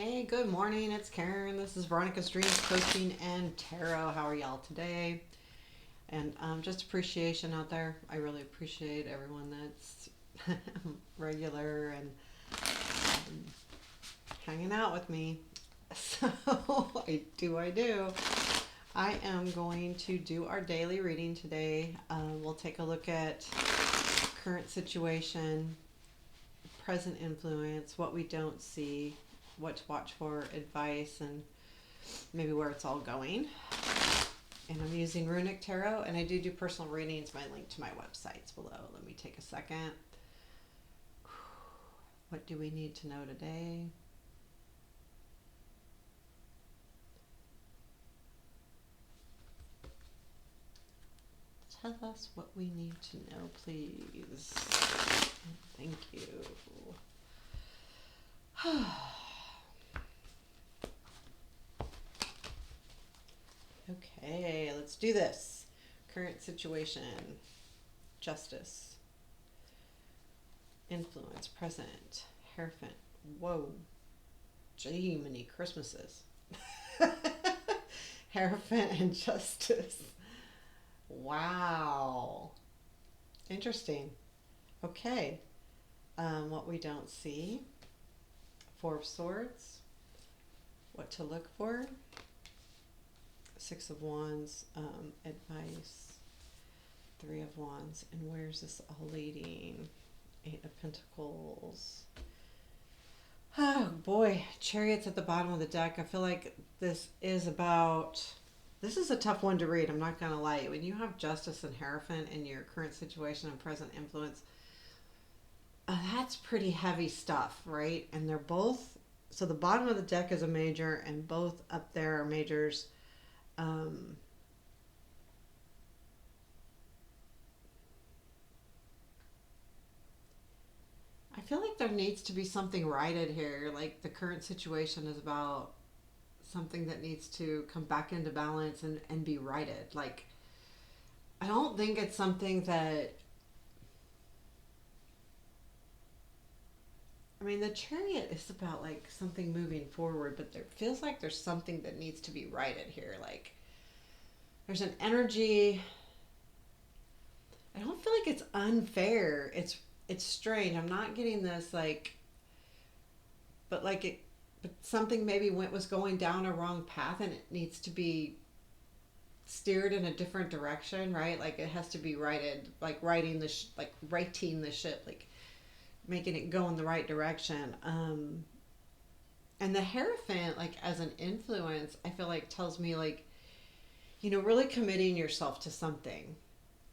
Hey, good morning. It's Karen. This is Veronica's Dreams Coaching and Tarot. How are y'all today? And just appreciation out there. I really appreciate everyone that's regular and um, hanging out with me. So I do. I am going to do our daily reading today. We'll take a look at current situation, present influence, what we don't see, what to watch for, advice, and maybe where it's all going. And I'm using Runik Tarot, and I do personal readings. My link to my website's below. Let me take a second. What do we need to know today? Tell us what we need to know, please. Thank you. Okay, let's do this. Current situation, justice, influence, present, Hierophant. Whoa, gee, many Christmases. Hierophant and justice. Wow, interesting. Okay, what we don't see, Four of Swords, what to look for, Six of Wands, advice, Three of Wands, and where's this all leading? Eight of Pentacles. Oh boy, Chariots at the bottom of the deck. I feel like this is a tough one to read. I'm not going to lie. When you have Justice and Hierophant in your current situation and present influence, that's pretty heavy stuff, right? And they're both, so the bottom of the deck is a major, and both up there are majors. I feel like there needs to be something righted here. Like the current situation is about something that needs to come back into balance and be righted. Like, I don't think it's something that, I mean, the Chariot is about like something moving forward, but there feels like there's something that needs to be righted here. Like, there's an energy. I don't feel like it's unfair. It's strange. I'm not getting this like, but like it, but something maybe was going down a wrong path, and it needs to be steered in a different direction, right? Like it has to be righted, like like righting the ship, like making it go in the right direction. And the Hierophant, like as an influence, I feel like tells me like, really committing yourself to something.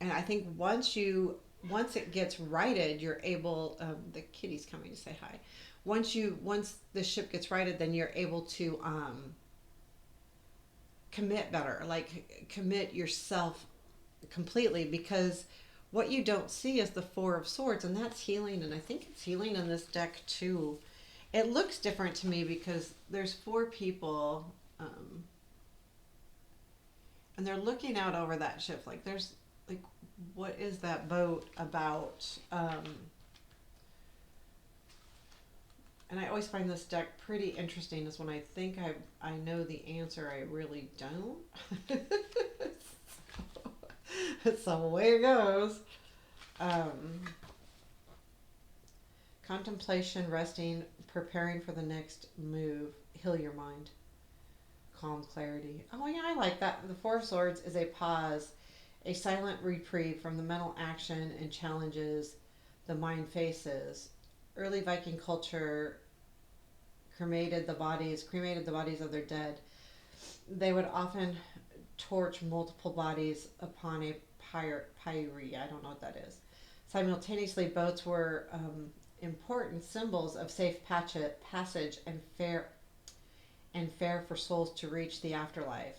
And I think once it gets righted, you're able. The kitty's coming to say hi. Once the ship gets righted, then you're able to commit better. Like commit yourself completely, because what you don't see is the Four of Swords, and that's healing. And I think it's healing in this deck too. It looks different to me because there's four people, and they're looking out over that ship. Like there's like, what is that boat about? And I always find this deck pretty interesting. Is when I think I know the answer, I really don't. So away it goes. Contemplation, resting, preparing for the next move. Heal your mind. Calm, clarity. Oh yeah, I like that. The Four of Swords is a pause, a silent reprieve from the mental action and challenges the mind faces. Early Viking culture cremated the bodies of their dead. They would often torch multiple bodies upon a pyre. I don't know what that is. Simultaneously, boats were important symbols of safe passage and fair for souls to reach the afterlife.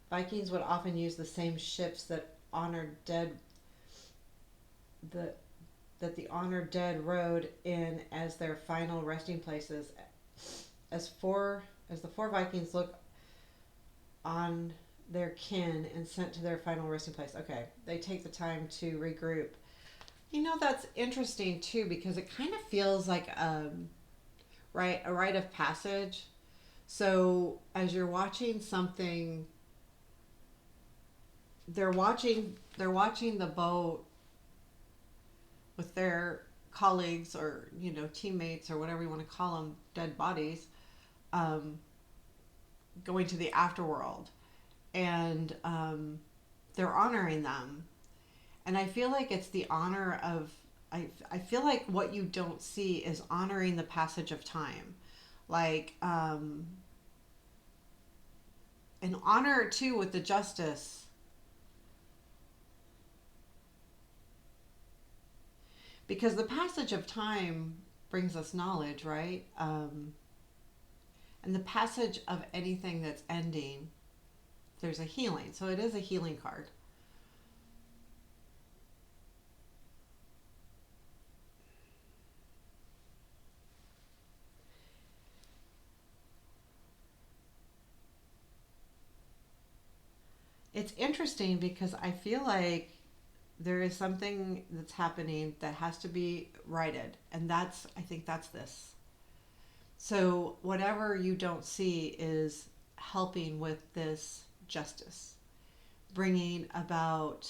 Vikings would often use the same ships that honored dead the that the honored dead rode in as their final resting places. As the four Vikings look on their kin and sent to their final resting place. Okay, they take the time to regroup. That's interesting too, because it kind of feels like right, a rite of passage. So as you're watching something, they're watching the boat with their colleagues or teammates or whatever you want to call them, dead bodies, um, going to the afterworld, and they're honoring them. And I feel like it's the honor of, I feel like what you don't see is honoring the passage of time, like an honor too with the justice, because the passage of time brings us knowledge, right? And the passage of anything that's ending, there's a healing. So it is a healing card. It's interesting because I feel like there is something that's happening that has to be righted, and I think that's this. So whatever you don't see is helping with this justice, bringing about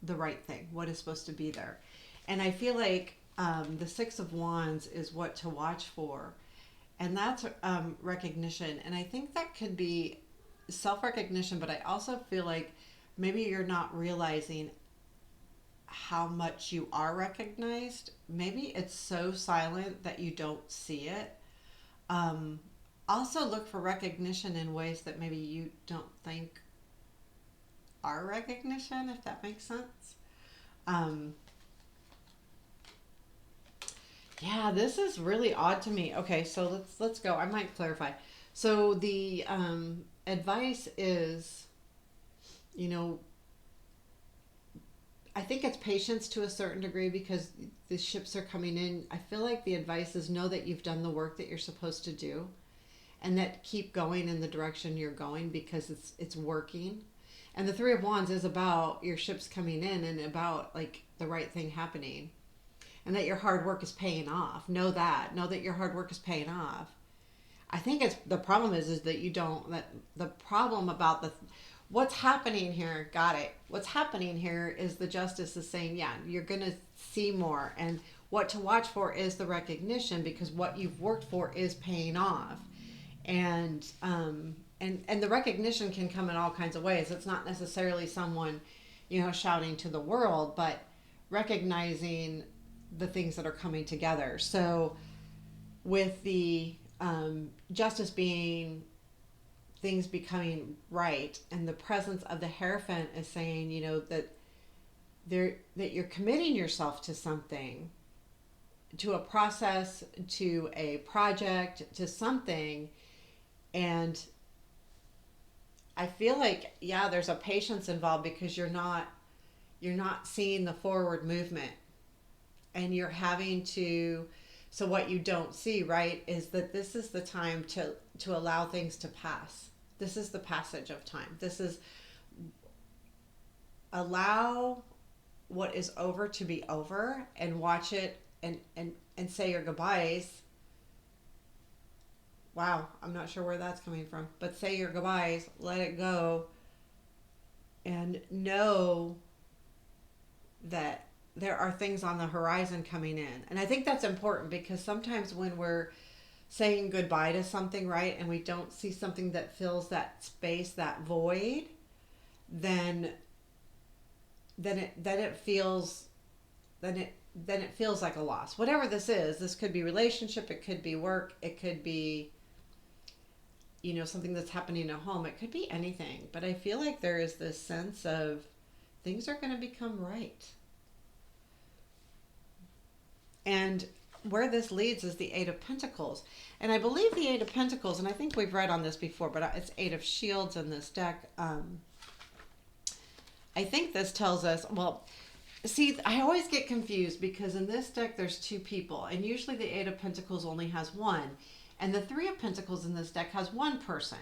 the right thing, what is supposed to be there. And I feel like the Six of Wands is what to watch for, and that's recognition. And I think that could be self recognition, but I also feel like maybe you're not realizing how much you are recognized. Maybe it's so silent that you don't see it. Um, Also, look for recognition in ways that maybe you don't think are recognition, if that makes sense. Um, yeah, this is really odd to me. Okay, so let's go. I might clarify. So the advice is, you know, I think it's patience to a certain degree because the ships are coming in. I feel like the advice is know that you've done the work that you're supposed to do, and that keep going in the direction you're going because it's working. And the Three of Wands is about your ships coming in and about like the right thing happening, and that your hard work is paying off. Know that. Know that your hard work is paying off. I think it's the problem is that you don't that the problem about the what's happening here, got it. What's happening here is the justice is saying, yeah, you're going to see more, and what to watch for is the recognition because what you've worked for is paying off. And the recognition can come in all kinds of ways. It's not necessarily someone, shouting to the world, but recognizing the things that are coming together. So with the justice being things becoming right, and the presence of the Hierophant is saying, that you're committing yourself to something, to a process, to a project, to something. And I feel like, yeah, there's a patience involved because you're not seeing the forward movement, and you're having to. So what you don't see, right, is that this is the time to allow things to pass. This is the passage of time. This is allow what is over to be over, and watch it, and say your goodbyes. Wow, I'm not sure where that's coming from, but say your goodbyes, let it go, and know that there are things on the horizon coming in. And I think that's important because sometimes when we're saying goodbye to something, right, and we don't see something that fills that space, that void, then it feels then it feels like a loss. Whatever this could be relationship, it could be work, it could be something that's happening at home, it could be anything. But I feel like there is this sense of things are going to become right. And where this leads is the Eight of Pentacles. And I believe the Eight of Pentacles, and I think we've read on this before, but it's Eight of Shields in this deck. I think this tells us, well, see, I always get confused because in this deck there's two people, and usually the Eight of Pentacles only has one. And the Three of Pentacles in this deck has one person.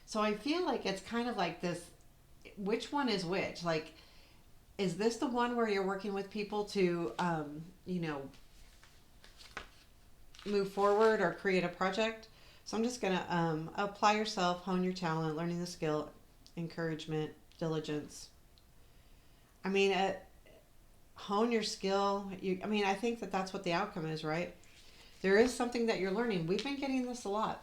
So I feel like it's kind of like this, which one is which? Like, is this the one where you're working with people to, move forward or create a project? So I'm just going to apply yourself, hone your talent, learning the skill, encouragement, diligence. I mean, hone your skill. I mean, I think that that's what the outcome is, right? There is something that you're learning. We've been getting this a lot,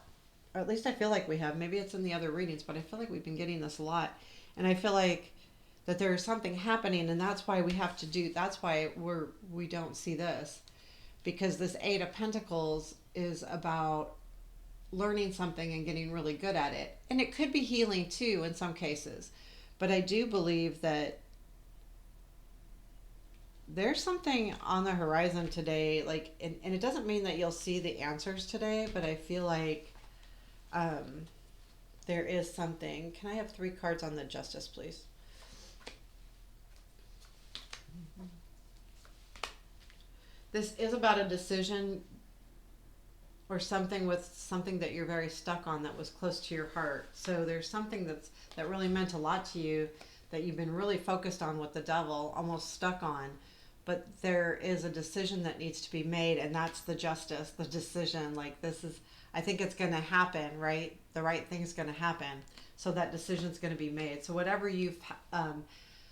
or at least I feel like we have. Maybe it's in the other readings, but I feel like we've been getting this a lot. And I feel like that there is something happening, and that's why we have to do, that's why we don't see this. Because this Eight of Pentacles is about learning something and getting really good at it. And it could be healing too in some cases. But I do believe that there's something on the horizon today, like, and it doesn't mean that you'll see the answers today, but I feel like um, there is something. Can I have 3 cards on the Justice, please? This is about a decision or something with something that you're very stuck on that was close to your heart. So there's something that really meant a lot to you that you've been really focused on with the devil, almost stuck on. But there is a decision that needs to be made, and that's the justice, the decision. Like, this is, I think it's going to happen, right? The right thing's going to happen. So that decision's going to be made. So whatever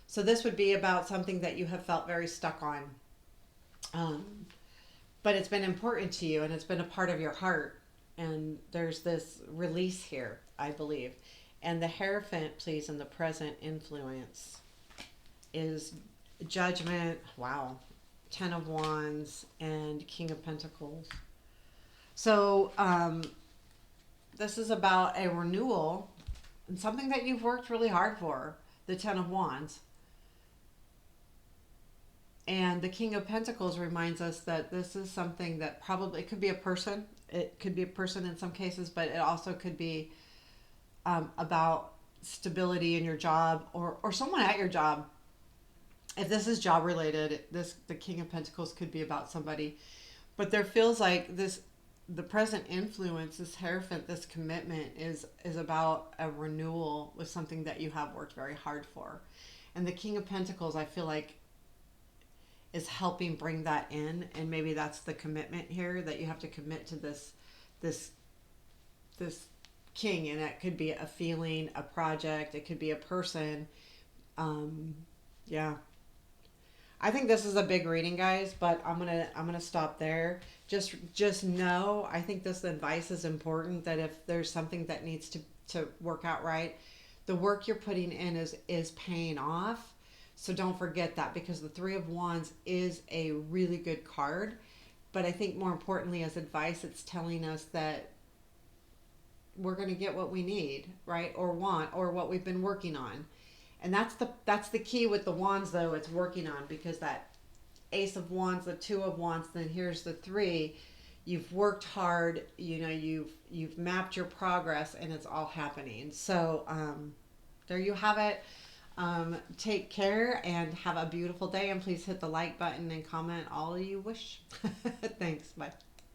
so this would be about something that you have felt very stuck on. Um, but it's been important to you and it's been a part of your heart. And there's this release here, I believe. And the Hierophant, please, in the present influence is Judgment. Wow. 10 of Wands and King of Pentacles. So this is about a renewal and something that you've worked really hard for. The 10 of Wands. And the King of Pentacles reminds us that this is something that probably, it could be a person. It could be a person in some cases, but it also could be about stability in your job or someone at your job. If this is job related, the King of Pentacles could be about somebody. But there feels like the present influence, this Hierophant, this commitment is about a renewal with something that you have worked very hard for. And the King of Pentacles, I feel like, is helping bring that in, and maybe that's the commitment here, that you have to commit to this king, and it could be a feeling, a project, it could be a person. Yeah, I think this is a big reading, guys, but I'm gonna stop there. Just know, I think this advice is important, that if there's something that needs to work out right, the work you're putting in is paying off. So don't forget that, because the 3 of Wands is a really good card. But I think more importantly, as advice, it's telling us that we're going to get what we need, right? Or want, or what we've been working on. And that's the key with the Wands, though. It's working on, because that Ace of Wands, the 2 of Wands, then here's the 3. You've worked hard, you've mapped your progress, and it's all happening. So there you have it. Take care and have a beautiful day, and please hit the like button and comment all you wish. Thanks. Bye.